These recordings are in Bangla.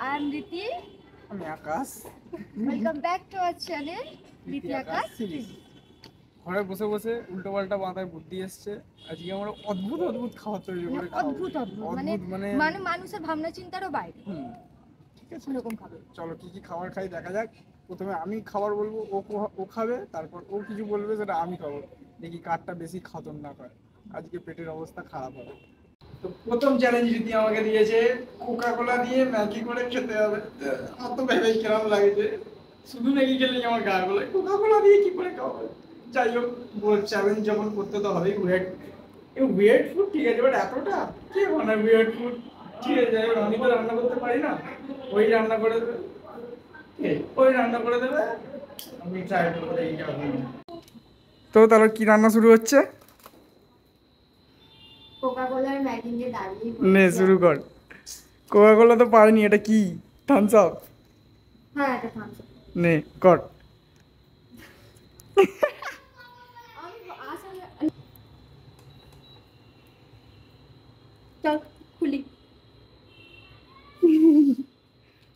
I am Riti. আমি আকাশ। Welcome back to our channel, Riti Akash series. ঘরে বসে বসে উল্টো পাল্টা মাথায় বুদ্ধি এসছে, আজকে আমরা অদ্ভুত অদ্ভুত খাবার তৈরি করে খাবো। অদ্ভুত মানে মানুষের ভাবনা চিন্তারও বাইরে। ঠিক আছে, এরকম খাবে। চলো কি কি খাবার খাই দেখা যাক। প্রথমে আমি খাবার বলবো, ও খাবে, তারপর ও কিছু বলবে সেটা আমি খাবো। দেখি কারটা বেশি খতরনাক হয়। আজকে পেটের অবস্থা খারাপ হবে। তো প্রথম চ্যালেঞ্জ যদি আমাকে দিয়েছে কোকা কোলা দিয়ে ম্যাগি করে খেতে হবে। আমার তো ভেবেই কিরম লাগছে, শুধু ম্যাগি খেলেই আমার গা গোলে, কোকা কোলা দিয়ে কি করে খাওয়া হবে। যাই হোক, চ্যালেঞ্জ যখন করতে তো হবেই। ওয়েট ফুড ঠিক আছে, বাট এতটা কে বানায় ওয়েট ফুড? ঠিক আছে, আমি তো রান্না করতে পারি না, ওই রান্না করে দেবে, ওই রান্না করে দেবে, আমি ট্রাই করবো এই কারণে। তো তাহলে কি রান্না শুরু হচ্ছে? কোকা কোলার ম্যাগি দিয়ে দাঁড়িয়ে নে শুরু কর। কোকা কোলা তো পারিনি, এটা কি? থামস আপ? হ্যাঁ, এটা থামস আপ। নে কর। আমি আসলে চল খুলি।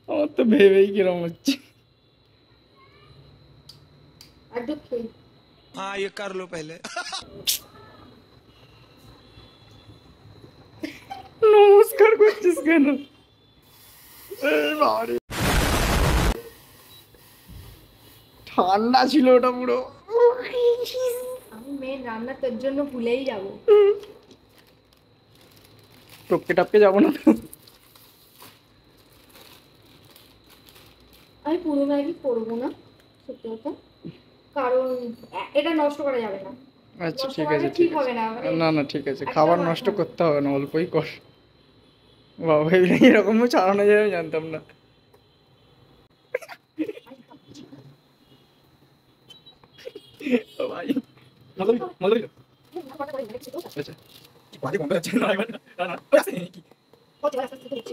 আমার তো ভেবেই কিরম হচ্ছে। আর তো খেয়ে हाँ ये कर लो पहले। নমস্কার করছিস কেন? এই বাবারে, ঠান্ডা ছিল ওটা পুরো। আমি মেয়ের রান্না তোর জন্য ভুলেই যাব। টপকে টপকে যাবো না তো? আমি পুরো ম্যাগি করবো না সত্যি কথা, কারণ এটা নষ্ট করা যাবে না। আচ্ছা নষ্ট ঠিক করা আছে, ঠিক ঠিক হবে আছে। না, মানে না না ঠিক আছে, একটা খাবার মাত্র। নষ্ট করতে হবে না, অল্পই কর। বাবা, এরকমও চালানো যায় আমি জানতাম না। ও ভাই, মজা দিল, মজা দিল। আচ্ছা, কি বাজে গন্ধ যাচ্ছে না এবার। না না ওই আছে কি?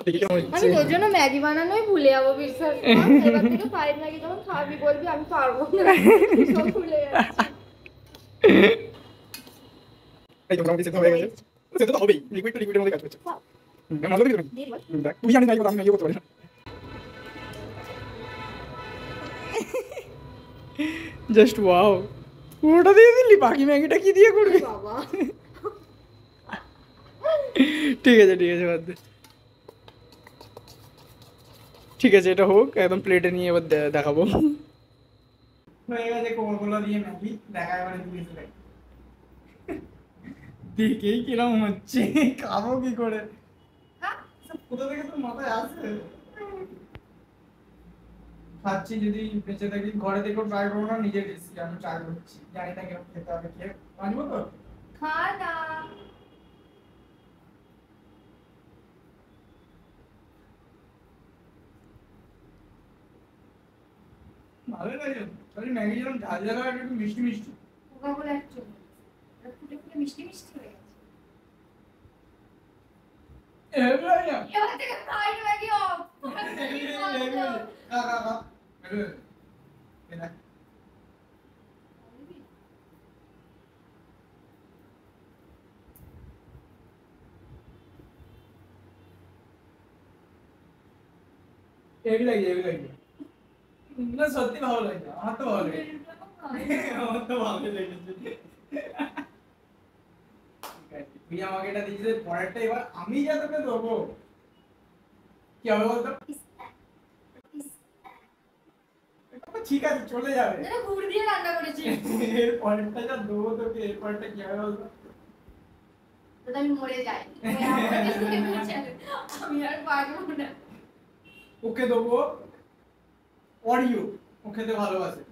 দেখি কেমন হচ্ছে। আমি তোর জন্য ম্যাগি বানানোই ভুলে যাবো, বিশ্বাস কর। এবার থেকে ফ্রাইড ম্যাগি যখন খাবি বলবি আমি পারবো না, সব ভুলে যাচ্ছি। এই তো মোটামুটি সেদ্ধ হয়ে গেছে। সেদ্ধ তো হবেই, লিকুইড তো লিকুইডের মধ্যে কাজ করছে। মজা দিল তুমি। দেখ, তুই জানিস না এই কথা, আমি করতে পারি না। জাস্ট ওয়াও, পুরোটা দিয়ে দিলি, বাকি ম্যাগিটা কি দিয়ে করবি? বাবা ঠিক আছে ঠিক আছে, বাদ দে। ঠিক আছে, এটা হোক, একদম প্লেটে নিয়ে এবার দেখাবো। হয়ে গেছে কোকাকোলা দিয়ে ম্যাগি, দেখা এবারে দিয়েছে। দেখেই কিরম হচ্ছে, খাবো কি করে? কোথা থেকে তো মাথায় আসে। খাচ্ছি, যদি বেঁচে থাকি ঘরে থেকেও ট্রাই করবো না, নিজের রেসিপি আমি ট্রাই করছি, জানি না কেমন খেতে হবে। খেয়ে আসবো তো। খা না। ভালো লাগে, তাহলে ম্যাগি যেরকম ঝাল ঝাল হয়, একটু মিষ্টি মিষ্টি। কোকা কোলা একটু ফুটে ফুটে মিষ্টি মিষ্টি হয়ে গেছে। এবার থেকে ফ্রাইড ম্যাগি অফ। না সত্যি ভালো লাগছে, আমার তো ভালো লেগেছে। আমার তো ভালো লেগেছে। ঠিক আছে, তুই আমাকে এটা দিয়েছিস, পরেরটা এবার আমি যা তোকে দেবো, কি হবে বলতো? ঠিক আছে, চলে যাবে। এটা গুড় দিয়ে রান্না করেছি। এর পরেরটা যা দেবো তোকে, এর পরেরটা কি হবে বলতো? তো আমি মরে যাই, আমি আর পারবো না। ওকে দেবো অরিও, ও খেতে ভালোবাসে।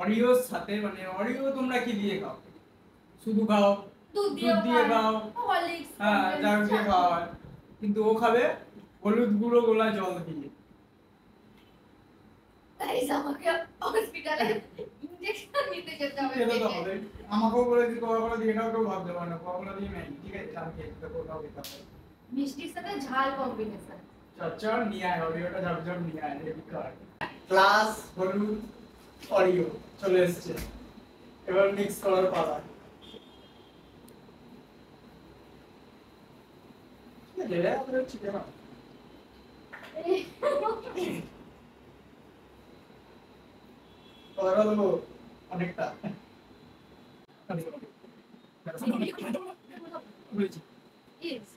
অরিওর সাথে, মানে অরিও তোমরা কি দিয়ে খাও? শুধু খাও, দুধ দিয়ে খাও, হরলিক্স, হ্যাঁ যা দিয়ে খাওয়া হয়। কিন্তু ও খাবে হলুদ গুঁড়ো গোলা জল দিয়ে। গাইস আমাকে হসপিটালে ইনজেকশন নিতে যেতে হবে। খেতে তো হবে। আমাকেও বলেছি কোকাকোলা দিয়ে খাও, কেউ ভাবতে পারে না কোকাকোলা দিয়ে ম্যাগি। ঠিক আছে, আমি খেয়ে দেবো, ওটাও খেতে হবে। মিষ্টির সাথে ঝাল কম্বিনেশন। চচ্চড় নিয়ে আয়, অরিওটা ঝপঝপ নিয়ে আয়, রেডি কর। গ্লাস, হলুদ, অরিও চলে এসছে, এবার মিক্স করার পালা। ঠিক আছে, কতটা দেবো? অনেকটা। বুঝেছি। Yes.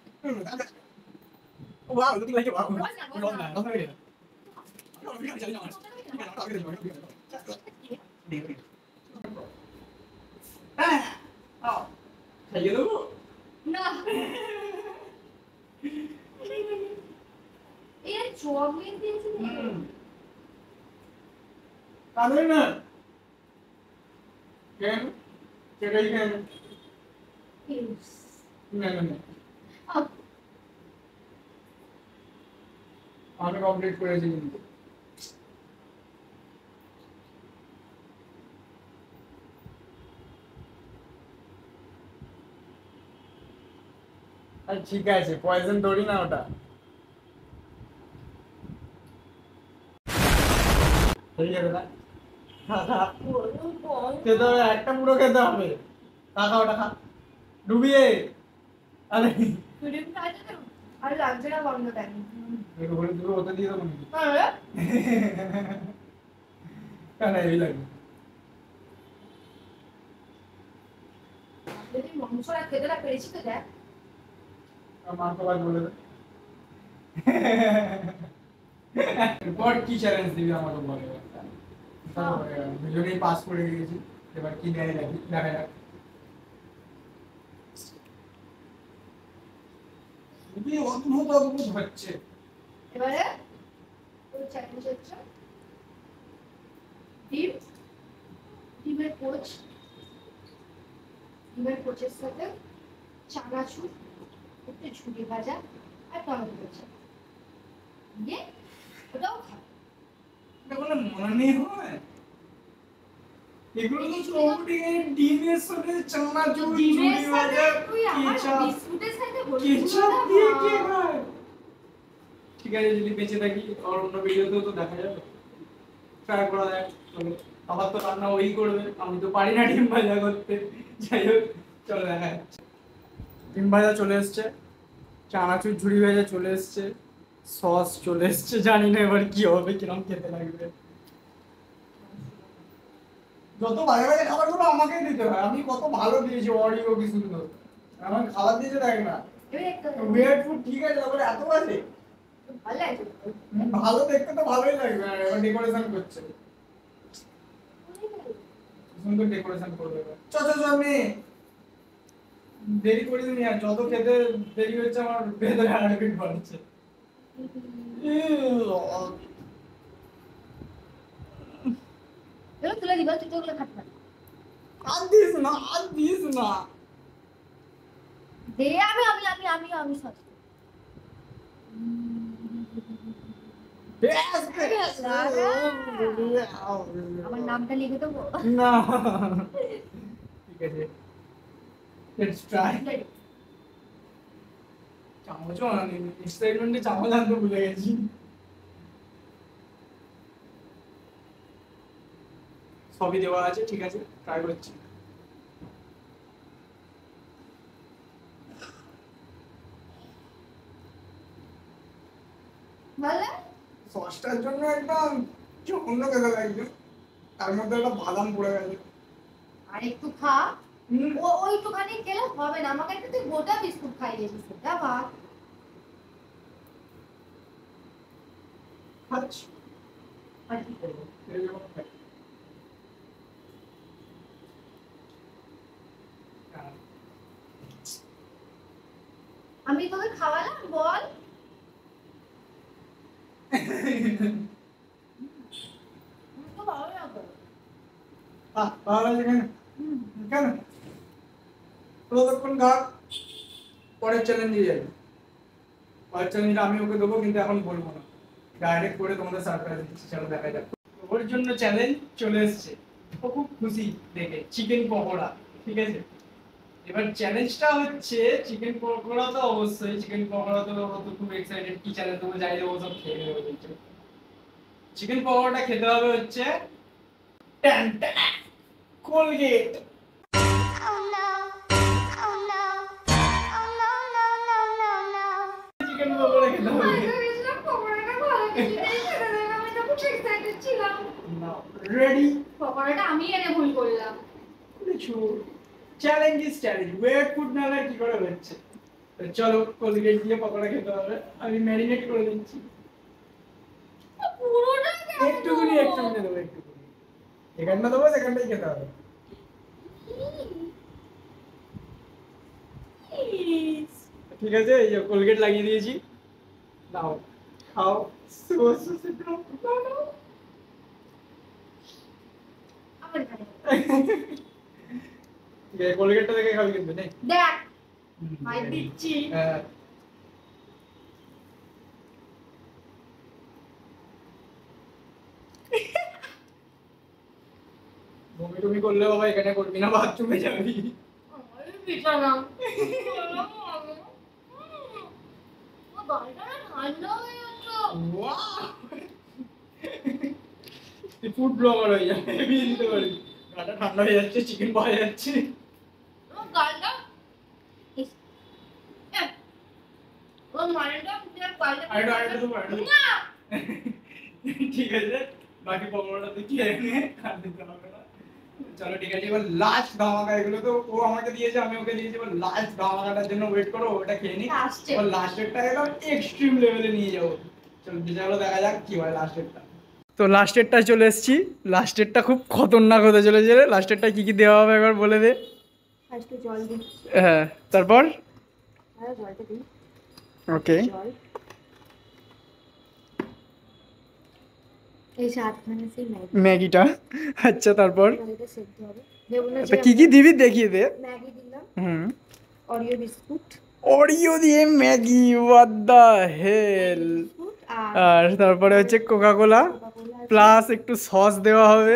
Wow, looking like a wow. What's that? What's that? Not very. খাইয়ে দেবো? না। এর চকলেট দিয়েছে না? তাহলে না কেন সেটাই কেন Yes. না না না আহ, আমি কমপ্লিট করেছি কিন্তু আর ঠিক আছে পয়জন ধরি না ওটা হয়ে যাবে না খা খা বলো বল। খেতে হবে একটা পুরো খেতে হবে খা ওটা খা ডুবিয়ে আরে ক্রিম খাইতে তো আর লাগছে না বন্ধ দেন। একটু হলুদ গুঁড়ো ওতে দিয়ে দেবো নাকি আরে কেন এই লাগে যদি মাংসটা খেতে না পেরেছি তো দেখ। আর মাংস ভাত বলে দে এরপর কি চ্যালেঞ্জ দিবি আমাকে বলে দুজনেই পাস করে গেছি এবার কি দেয় নাকি দেখা যাক খুবই অদ্ভুত অদ্ভুত হচ্ছে এবারে ওই চ্যালেঞ্জ হচ্ছে ডিমের পোচের সাথে চানাচুর একটু ঝুড়ি ভাজা আর টমেটো ভাজা দিয়ে ওটাও খা। এটা বলে মনে হয় এগুলো তো সবটিকে ডিমের সাথে চানাচুর ডিমের ঝুড়ি সাথে ভাজা তুই আমার কেচাপ বিস্কুটের সাথে বলছিস কেচাপ দিয়ে কে খায় ঠিক আছে যদি বেঁচে থাকি আর অন্য ভিডিওতেও তো দেখা যাবে ট্রাই করা যায় চলো আবার তো রান্না ওই করবে আমি তো পারি না ডিম ভাজা করতে যাই হোক চলো দেখা যাচ্ছে ডিম ভাজা চলে এসছে চানাচুর ঝুড়ি ভাজা চলে এসছে সস চলে এসছে জানি না এবার কি হবে কিরম খেতে লাগবে যত ভালো ভালো খাবারগুলো আমাকেই দিতে হয় আমি কত ভালো দিয়েছি অরিও কি সুন্দর আমার খাবার দিয়েছে দেখ না এবার একটা ওয়েট ফুড ঠিক আছে তারপরে এত বাজে ভালো লাগছে ভালো দেখতে তো ভালোই লাগবে আর এবার ডেকোরেশন করছে সুন্দর ডেকোরেশন করবে এবার চ আমি দেরি করিস নি আর যত খেতে দেরি হচ্ছে আমার ভেতরে হার্টবিট বাড়ছে এবার তুলে দিবা তুই তো ওগুলো খাতে পারবি আর দিস না দে আমি সস আমার নামটা লিখে দেবো না ঠিক আছে লেটস ট্রাই চামচও আনি এক্সাইটমেন্টে চামচ আনতে ভুলে গেছি সবই দেওয়া আছে ঠিক আছে ট্রাই করছি ভালো সসটার জন্য একদম জঘন্য খেতে লাগছে তার মধ্যে একটা বাদাম পড়ে গেছে আর একটু খা ও ওইটুখানি খেলে হবে না আমাকে একটু তুই গোটা বিস্কুট খাইয়েছিস সেটা ভাত খাচ্ছি আর কি করবো এরকম খাই। আমি তোকে খাওয়ালাম বল তো ভালো না তো ভালো আছে কেন কেন ততক্ষণ ঘাট পরের চ্যালেঞ্জে যাবে পরের চ্যালেঞ্জটা আমি ওকে দেবো কিন্তু এখন বলবো না ডাইরেক্ট করে তোমাদের সারপ্রাইজ দিচ্ছি চলো দেখা যাক ওর জন্য চ্যালেঞ্জ চলে এসছে ও খুব খুশি দেখে চিকেন পকোড়া ঠিক আছে এবার চ্যালেঞ্জটা হচ্ছে চিকেন পকোড়া তো অবশ্যই চিকেন পকোড়া তো ও তো খুব এক্সাইটেড কি চ্যালেঞ্জ দেবো যাই দেবো সব খেয়ে নেবো বলছে চিকেন পকোড়াটা খেতে হবে হচ্ছে ট্যান ট্যান কোলগেট চিকেন পকোড়া খেতে হবে আমি এনে ভুল করলাম। কিছু challenge is challenge, wet food না হলে কি করে হচ্ছে। তো চলো কোলগেট দিয়ে পকোড়া খেতে হবে, আমি ম্যারিনেট করে দিচ্ছি। পুরোটা একটুখানি দেবো, একটুখানি এখানটা দেবো, সেখানটাই খেতে হবে। ঠিক আছে, এই যে কোলগেট লাগিয়ে দিয়েছি, নাও খাও। ঠিক আছে, কোলগেটটা দেখে খাবি কিন্তু নেই। দেখ ভাই দিচ্ছি। হ্যাঁ বমি টমি করলে বাবা এখানে করবি না, বাথরুমে যাবি। আমার বিছানা গাড়িটা ঠান্ডা হয়ে যাচ্ছে। ফুড ব্লগার হয়ে যাবে, বিয়ে দিতে পারবি। গাটা ঠান্ডা হয়ে যাচ্ছে, চিকেন পাওয়া যাচ্ছে। আমার গালটা ও মারেটা দেখ গালটা আরেকটু দেবো, না ঠিক আছে, বাকি পকোড়াটা তুই খেয়ে নে, আর দিতে হবে না। চলো ঠিক আছে, এবার লাস্ট ধামাকা। এগুলো তো ও আমাকে দিয়েছে, আমি ওকে দিয়েছি, এবার লাস্ট ধামাকাটার জন্য ওয়েট করো, ওটা খেয়ে নি। Last এ। এবার লাস্টেরটা একদম এক্সট্রিম লেভেলে নিয়ে যাবো। চলো দেখা যাক কি হয় লাস্টেরটা। তো লাস্টেরটায় চলে এসেছি, লাস্টেরটা খুব খতরনাক হতে চলেছে। লাস্টেরটা কি কি দেওয়া হবে একবার বলে দে। ফার্স্টে জল দিই। হ্যাঁ, তারপর আরে জলটা দিই। ওকে, জল এই সাতখানে সেই ম্যাগিটা। আচ্ছা, তারপর ম্যাগিটা সেদ্ধ হবে। দেবো না কি কি দিবি দেখিয়ে দে। ম্যাগি দিলাম, হুম, অরিও বিস্কুট, ওরিও দিয়ে Maggi, what the hell. Biscuit আর তারপরে হচ্ছে কোকা কোলা, কোকা-কোলা প্লাস একটু সস দেওয়া হবে,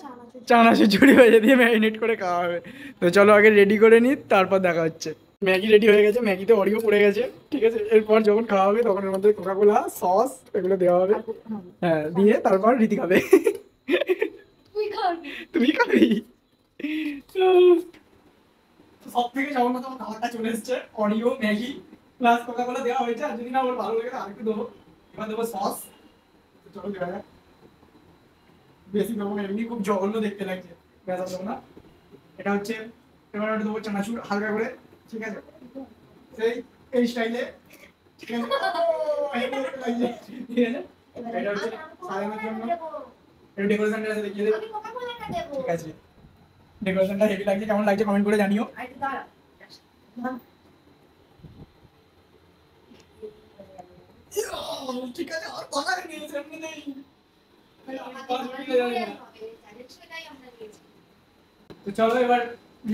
চানাচুর। চানাচুর ঝুড়ি ভেজে দিয়ে ম্যারিনেট করে খাওয়া হবে। তো চলো আগে রেডি করে নিই, তারপর দেখা হচ্ছে। ম্যাগি রেডি হয়ে গেছে, ম্যাগিতে অরিও পড়ে গেছে। ঠিক আছে, এরপর যখন খাওয়া হবে তখন এর মধ্যে কোকা কোলা, সস এগুলো দেওয়া হবে। হ্যাঁ, দিয়ে তারপর রীতি খাবে। তুই খাবি। তুমি খাবি। সব থেকে জগন্নাথ আমার খাবারটা চলে এসছে, Oreo, Maggi plus Coca Cola দেওয়া হয়েছে। আর যদি না আমার ভালো লাগে আরেকটু দেবো। এবার দেবো সস। চলো দেওয়া যাক, বেশি দেবো না, এমনি খুব জঘন্য দেখতে লাগছে, বেশা দেবো না। এটা হচ্ছে এবার একটু দেবো চানাচুর হালকা করে। ঠিক আছে, সেই এই স্টাইলে। ঠিক আছে, হেভি লাগছে। ঠিক আছে, এটা হচ্ছে সাজানোর জন্য একটু ডেকোরেশনটা আছে, দেখিয়ে দেবো। আমি কোকা-কোলাটা দেবো। ঠিক আছে, ডেকোরেশনটা হেভি লাগছে, কেমন লাগছে কমেন্ট করে জানিও। আর একটু দাঁড়া। ঠিক আছে, আর কথা নেই, সামনে নেই। তো চলো এবার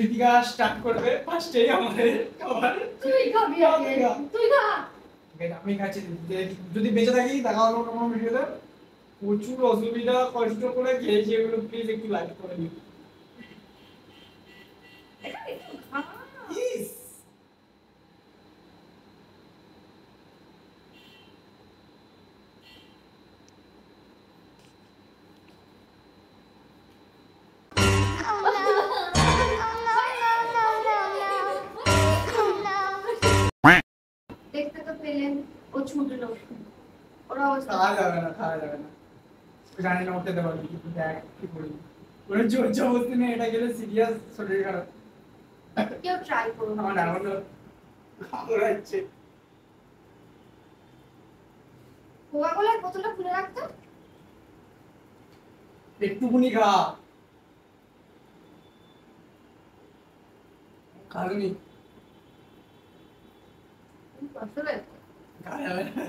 ঋতিকা স্টার্ট করবে, ফার্স্টেই আমাদের খাবার। তুই খাবি আগে। তুই খা। আমি খাচ্ছি, যদি বেঁচে থাকি দেখা হলো কোনো ভিডিওতে। প্রচুর অসুবিধা কষ্ট করে খেয়েছি এগুলো, প্লিজ একটু লাইক করে দিও। এটা একটু খা। প্লিজ। দেখতে তো পেলেন ও ছুটলো, ওরা অবস্থা খাওয়া যাবে না, খাওয়া যাবে না। জানি না উঠতে দেবো কিন্তু দেখ কি করবি। ওরা জোর জবরদস্তি নিয়ে এটা গেলে সিরিয়াস শরীর খারাপ। কেউ ট্রাই করুন। আমার এখনো খাওয়া ইচ্ছে। কোকা-কোলার বোতলটা খুলে রাখতো। একটুকুনি খা, খাওনি আসলে খাওয়া যাবে না।